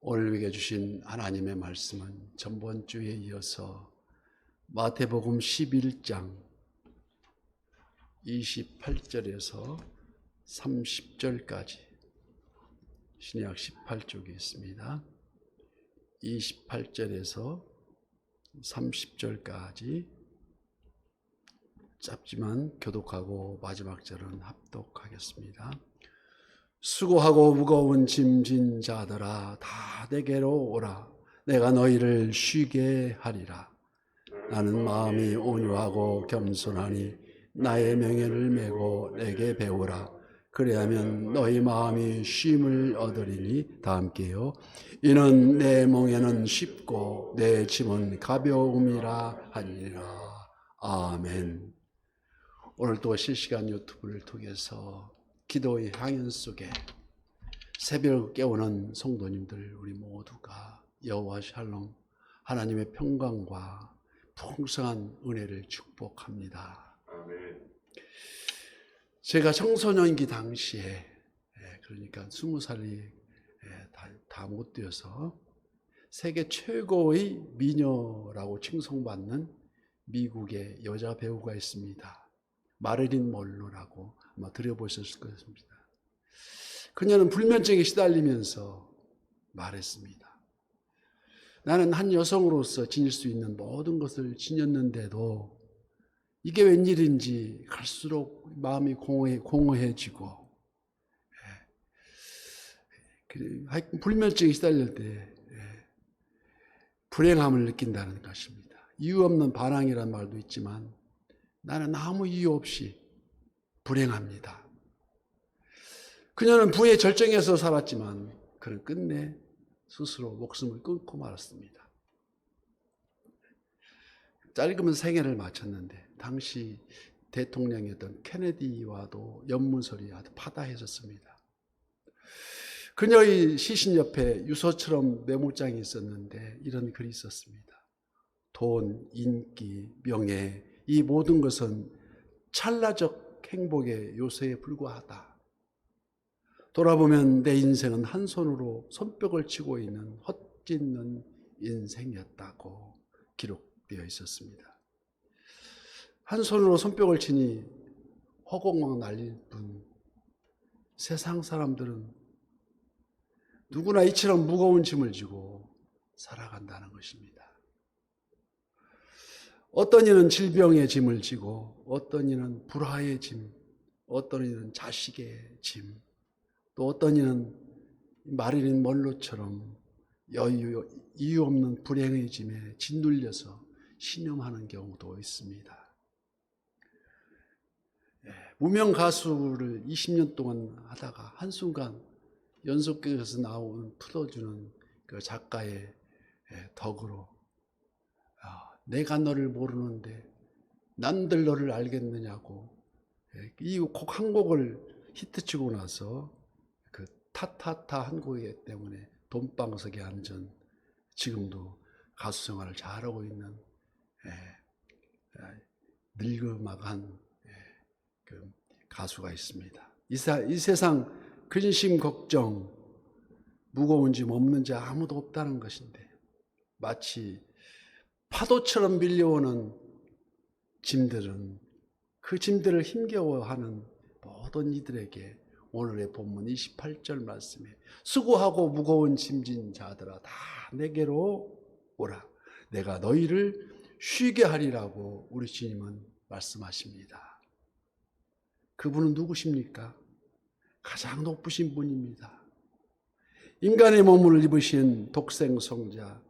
오늘 우리에게 주신 하나님의 말씀은 전번 주에 이어서 마태복음 11장 28절에서 30절까지 신약 18쪽에 있습니다. 28절에서 30절까지 짧지만 교독하고 마지막 절은 합독하겠습니다. 수고하고 무거운 짐진 자들아 다 내게로 오라. 내가 너희를 쉬게 하리라. 나는 마음이 온유하고 겸손하니 나의 명예를 메고 내게 배우라. 그래야면 너희 마음이 쉼을 얻으리니. 다 함께요. 이는 내 멍에는 쉽고 내 짐은 가벼움이라 하니라. 아멘. 오늘 또 실시간 유튜브를 통해서 기도의 향연 속에 새벽을 깨우는 성도님들 우리 모두가 여호와 샬롬 하나님의 평강과 풍성한 은혜를 축복합니다. 아멘. 제가 청소년기 당시에 그러니까 20살이 다 못 되어서 세계 최고의 미녀라고 칭송받는 미국의 여자 배우가 있습니다. 마릴린 먼로라고 아마 들어보셨을 것입니다. 그녀는 불면증에 시달리면서 말했습니다. 나는 한 여성으로서 지닐 수 있는 모든 것을 지녔는데도 이게 웬일인지 갈수록 마음이 공허해지고 불면증에 시달릴 때 불행함을 느낀다는 것입니다. 이유 없는 반항이라는 말도 있지만 나는 아무 이유 없이 불행합니다. 그녀는 부의 절정에서 살았지만 그는 끝내 스스로 목숨을 끊고 말았습니다. 짧은 생애를 마쳤는데 당시 대통령이었던 케네디와도 연문설이 아주 파다했었습니다. 그녀의 시신 옆에 유서처럼 메모장이 있었는데 이런 글이 있었습니다. 돈, 인기, 명예, 이 모든 것은 찰나적 행복의 요소에 불과하다. 돌아보면 내 인생은 한 손으로 손뼉을 치고 있는 헛짓는 인생이었다고 기록되어 있었습니다. 한 손으로 손뼉을 치니 허공만 날릴 뿐 세상 사람들은 누구나 이처럼 무거운 짐을 지고 살아간다는 것입니다. 어떤 이는 질병의 짐을 지고 어떤 이는 불화의 짐, 어떤 이는 자식의 짐, 또 어떤 이는 마릴린 먼로처럼 이유 없는 불행의 짐에 짓눌려서 신음하는 경우도 있습니다. 무명 가수를 20년 동안 하다가 한순간 연속극에서 나오는 풀어주는 그 작가의 덕으로 내가 너를 모르는데 남들 너를 알겠느냐고 이 곡 한 곡을 히트치고 나서 그 타타타 한 곡이기 때문에 돈방석에 앉은 지금도 가수 생활을 잘하고 있는 늙어마간 그 가수가 있습니다. 이 세상 근심 걱정 무거운 짐 없는 자 아무도 없다는 것인데 마치 파도처럼 밀려오는 짐들은 그 짐들을 힘겨워하는 모든 이들에게 오늘의 본문 28절 말씀에 수고하고 무거운 짐진 자들아 다 내게로 오라. 내가 너희를 쉬게 하리라고 우리 주님은 말씀하십니다. 그분은 누구십니까? 가장 높으신 분입니다. 인간의 몸을 입으신 독생성자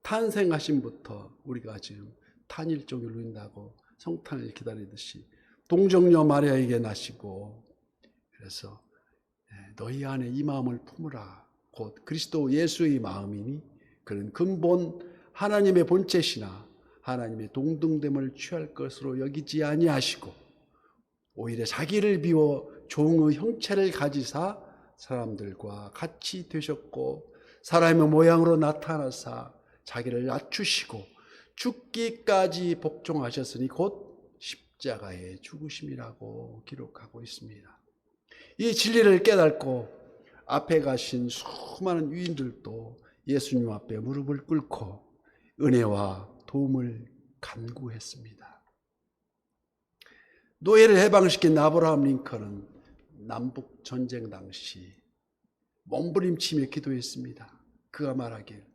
탄생하심부터 우리가 지금 탄일종을 누린다고 성탄을 기다리듯이 동정녀 마리아에게 나시고 그래서 너희 안에 이 마음을 품으라 곧 그리스도 예수의 마음이니 그는 근본 하나님의 본체시나 하나님의 동등됨을 취할 것으로 여기지 아니하시고 오히려 자기를 비워 종의 형체를 가지사 사람들과 같이 되셨고 사람의 모양으로 나타나사 자기를 낮추시고 죽기까지 복종하셨으니 곧 십자가의 죽으심이라고 기록하고 있습니다. 이 진리를 깨닫고 앞에 가신 수많은 유인들도 예수님 앞에 무릎을 꿇고 은혜와 도움을 간구했습니다. 노예를 해방시킨 아브라함 링컨은 남북 전쟁 당시 몸부림치며 기도했습니다. 그가 말하길,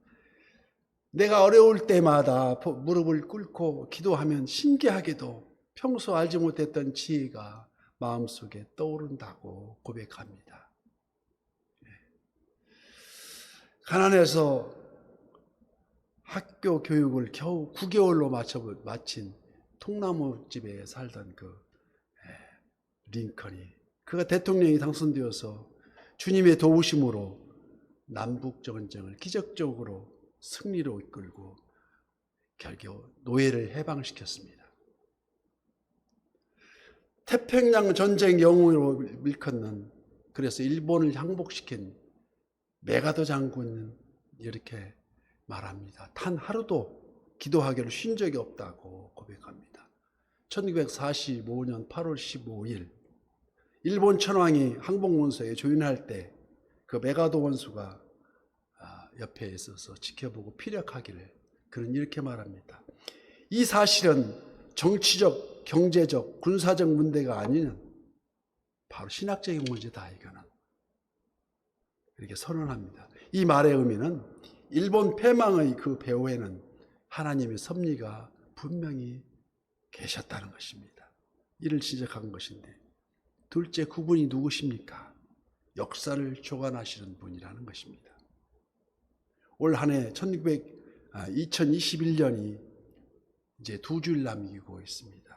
내가 어려울 때마다 무릎을 꿇고 기도하면 신기하게도 평소 알지 못했던 지혜가 마음속에 떠오른다고 고백합니다. 가난해서 학교 교육을 겨우 9개월로 마친 통나무집에 살던 그 링컨이, 그가 대통령이 당선되어서 주님의 도우심으로 남북 전쟁을 기적적으로 승리로 이끌고 결국 노예를 해방시켰습니다. 태평양 전쟁 영웅으로 일컫는, 그래서 일본을 항복시킨 메가더 장군은 이렇게 말합니다. 단 하루도 기도하기를 쉰 적이 없다고 고백합니다. 1945년 8월 15일 일본 천황이 항복문서에 조인할 때 그 메가더 원수가 옆에 있어서 지켜보고 피력하기를, 그는 이렇게 말합니다. 이 사실은 정치적, 경제적, 군사적 문제가 아니는 바로 신학적인 문제다, 이거는. 이렇게 선언합니다. 이 말의 의미는 일본 패망의 그 배후에는 하나님의 섭리가 분명히 계셨다는 것입니다. 이를 지적한 것인데, 둘째, 그분이 누구십니까? 역사를 조관하시는 분이라는 것입니다. 올 한 해 2021년이 이제 2주일 남기고 있습니다.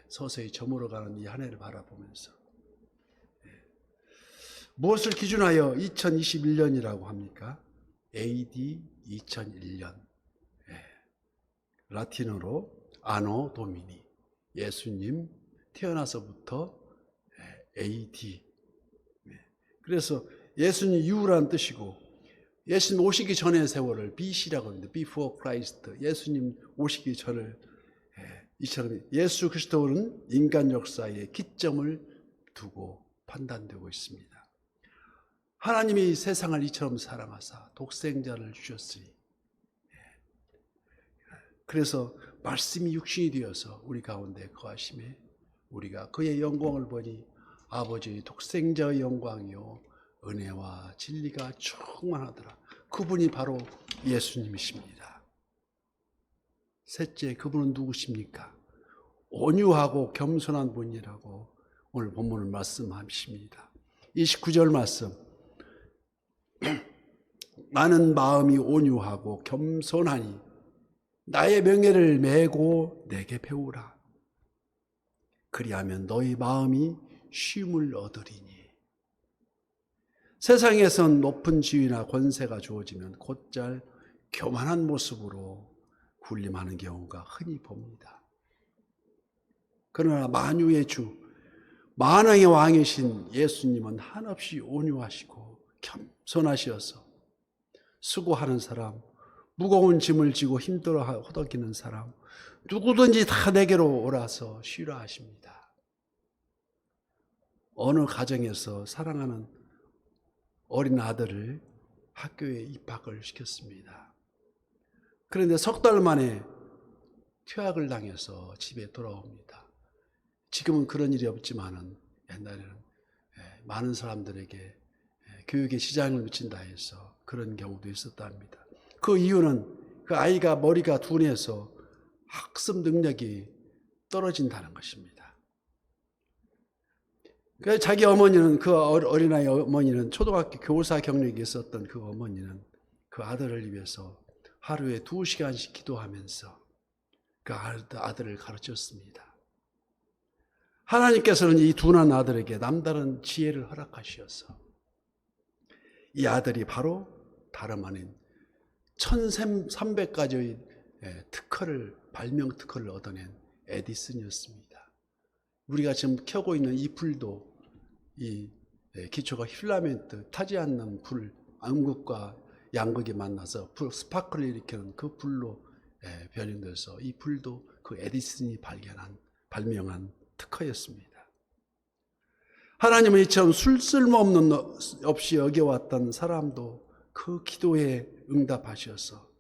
서서히 저물어가는 이 한 해를 바라보면서 무엇을 기준하여 2021년이라고 합니까? AD 2001년, 라틴어로 아노 도미니, 예수님 태어나서부터 AD. 그래서 예수님 이후라는 뜻이고, 예수님 오시기 전의 세월을 BC라고 하는데, Before Christ, 예수님 오시기 전을, 이처럼 예수 그리스도는 인간 역사에 기점을 두고 판단되고 있습니다. 하나님이 세상을 이처럼 사랑하사 독생자를 주셨으니, 그래서 말씀이 육신이 되어서 우리 가운데 거하심에 우리가 그의 영광을 보니 아버지의 독생자의 영광이요 은혜와 진리가 충만하더라. 그분이 바로 예수님이십니다. 셋째, 그분은 누구십니까? 온유하고 겸손한 분이라고 오늘 본문을 말씀하십니다. 29절 말씀, 나는 마음이 온유하고 겸손하니 나의 명예를 메고 내게 배우라. 그리하면 너희 마음이 쉼을 얻으리니. 세상에선 높은 지위나 권세가 주어지면 곧잘 교만한 모습으로 군림하는 경우가 흔히 봅니다. 그러나 만유의 주, 만왕의 왕이신 예수님은 한없이 온유하시고 겸손하시어서 수고하는 사람, 무거운 짐을 지고 힘들어 허덕이는 사람, 누구든지 다 내게로 오라서 쉬라 하십니다. 어느 가정에서 사랑하는 어린 아들을 학교에 입학을 시켰습니다. 그런데 석 달 만에 퇴학을 당해서 집에 돌아옵니다. 지금은 그런 일이 없지만은 옛날에는 많은 사람들에게 교육에 지장을 미친다 해서 그런 경우도 있었답니다. 그 이유는 그 아이가 머리가 둔해서 학습 능력이 떨어진다는 것입니다. 그래서 자기 어머니는, 그 어린아이 어머니는 초등학교 교사 경력이 있었던 그 어머니는 그 아들을 위해서 하루에 2시간씩 기도하면서 그 아들을 가르쳤습니다. 하나님께서는 이 둔한 아들에게 남다른 지혜를 허락하셔서 이 아들이 바로 다름 아닌 1300가지의 발명 특허를 얻어낸 에디슨이었습니다. 우리가 지금 켜고 있는 이 불도 이 기초가 필라멘트, 타지 않는 불, 암극과 양극이 만나서 스파크를 일으키는 그 불로 변형돼서 이 불도 그 에디슨이 발명한 특허였습니다. 하나님은 이처럼 쓸모없는 없이 여겨왔던 사람도 그 기도에 응답하셔서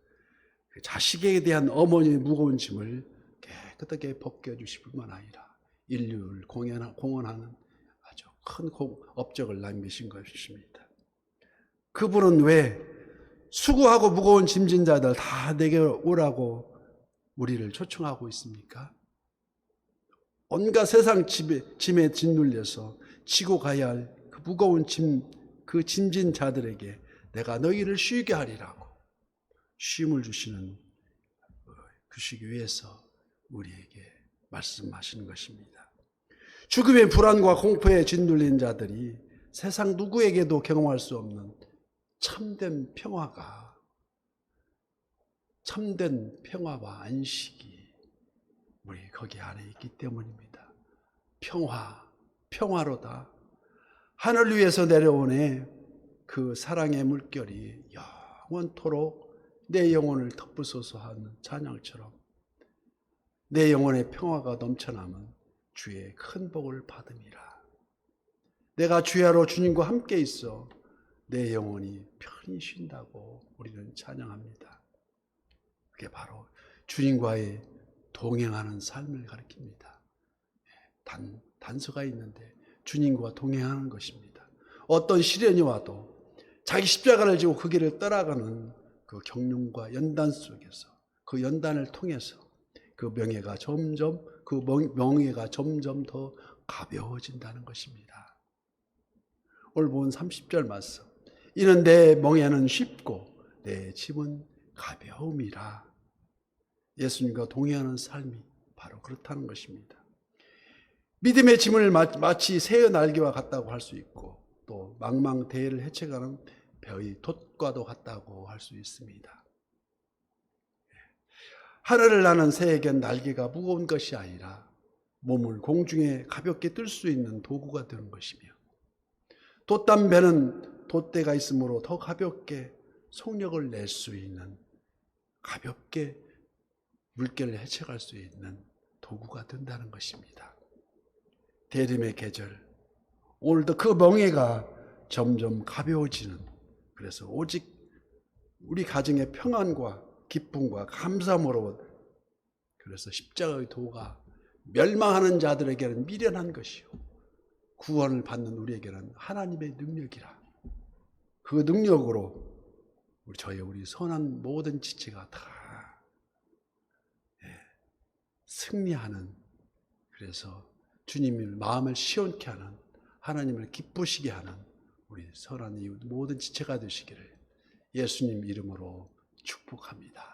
그 자식에 대한 어머니의 무거운 짐을 깨끗하게 벗겨주실 뿐만 아니라 인류를 공헌하는 아주 큰 업적을 남기신 것입니다. 그분은 왜 수고하고 무거운 짐진 자들 다 내게 오라고 우리를 초청하고 있습니까? 온갖 세상 짐에 짓눌려서 지고 가야 할 그 무거운 그 짐진 자들에게 내가 너희를 쉬게 하리라고 쉼을 주시기 위해서 우리에게 말씀하시는 것입니다. 죽음의 불안과 공포에 짓눌린 자들이 세상 누구에게도 경험할 수 없는 참된 평화와 안식이 우리 거기 안에 있기 때문입니다. 평화로다. 하늘 위에서 내려오네 그 사랑의 물결이 영원토록 내 영혼을 덮부소서 하는 찬양처럼 내 영혼의 평화가 넘쳐나면 주의 큰 복을 받음이라. 내가 주야로 주님과 함께 있어 내 영혼이 편히 쉰다고 우리는 찬양합니다. 그게 바로 주님과의 동행하는 삶을 가리킵니다. 단서가 있는데 주님과 동행하는 것입니다. 어떤 시련이 와도 자기 십자가를 지고 그 길을 떠나가는 그 경륜과 연단 속에서 그 연단을 통해서 그 명예가 점점 더 가벼워진다는 것입니다. 오늘 본 30절 말씀. 이는 내 멍에는 쉽고 내 짐은 가벼움이라. 예수님과 동행하는 삶이 바로 그렇다는 것입니다. 믿음의 짐을 마치 새의 날개와 같다고 할 수 있고 또 망망대해를 헤쳐가는 벼의 돛과도 같다고 할 수 있습니다. 하늘을 나는 새에겐 날개가 무거운 것이 아니라 몸을 공중에 가볍게 뜰 수 있는 도구가 되는 것이며 돛담배는 돛대가 있으므로 더 가볍게 속력을 낼 수 있는 가볍게 물결을 헤쳐갈 수 있는 도구가 된다는 것입니다. 대림의 계절, 오늘도 그 멍에가 점점 가벼워지는, 그래서 오직 우리 가정의 평안과 기쁨과 감사함으로, 그래서 십자가의 도가 멸망하는 자들에게는 미련한 것이요 구원을 받는 우리에게는 하나님의 능력이라. 그 능력으로 우리 선한 모든 지체가 다 승리하는, 그래서 주님을 마음을 시원케 하는, 하나님을 기쁘시게 하는 우리 선한 이 모든 지체가 되시기를 예수님 이름으로 축복합니다.